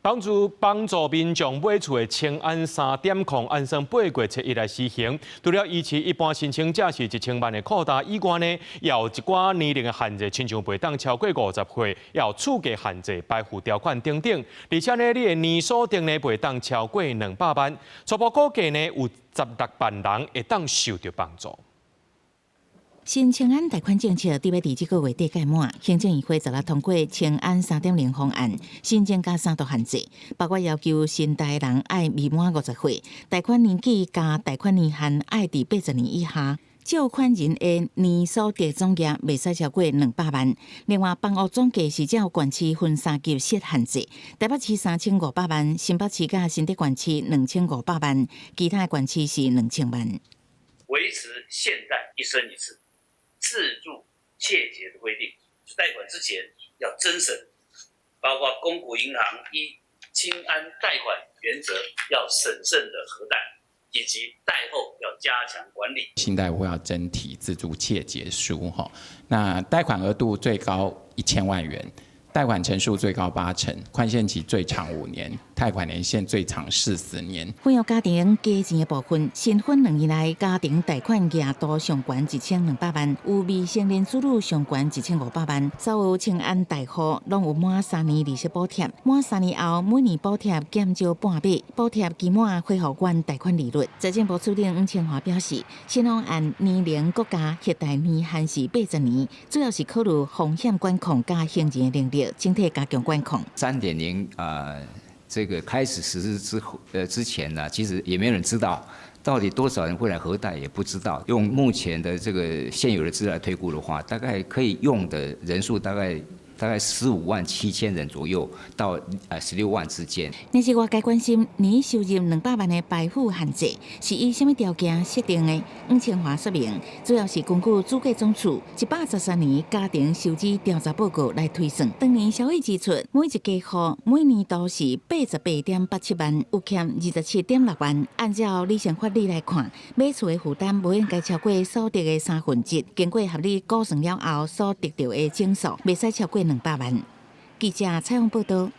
幫助民眾買厝的青安3.0安裝8月7日來施行。除了依期一般申請者是1000萬的擴大以外呢，也有一寡年齡的限制，親像袂當超過50歲，也有厝價限制、排戶條款等等。而且呢，你的年所得呢袂當超過200萬，初步估計呢有16萬人會當受到幫助。新青安貸款政策伫要這個月底屆滿，行政院會16通過青安3.0方案，新增加3道限制，包括要求新貸人愛未滿50歲，貸款年紀加貸款年限愛佇80年以下，借款人的年所得總額袂使超過200萬。另外，房屋總價是照縣市分3級設限制，台北市3500萬，新北市甲新竹縣市2500萬，其他縣市是2000萬。維持現貸一生一次。自住切結的規定，貸款之前要徵審，包括公股銀行依青安貸款原則要審慎的核貸，以及貸後要加強管理。新貸戶要徵提自住切結書哈，那貸款額度最高1000萬元，貸款成數最高80%，寬限期最長5年，貸款年限最長40年。婚育家庭加錢的部分，新婚2年來家庭貸款額度上懸1200萬，有未成年子女上懸1500萬。所有青安貸戶攏有滿3年利息補貼，滿3年後每年補貼減少半筆，補貼期滿恢復原貸款利率。財政部處長吳清華表示，新方案年齡國家核貸年限是80年，主要是考慮風險管控加行政能力，整體加強管控。3.0這個開始實施之前呢，其實也沒有人知道到底多少人會來核貸，也不知道。用目前的這個現有的資料來推估的話，大概可以用的人數大概157000人左右到16萬之間。但是外界關心年收入200萬的排戶限制是以什麼條件設定的？吳清華說明，主要是根據主計總處113年家庭收支調查報告來推算。當年消費支出每一家戶每年都是88.87萬，有欠27.6萬。按照履行法律來看，買厝的負擔不應該超過所得的1/3，經過合理估算了後所得到的總數，袂使超過200萬。記者採訪報道。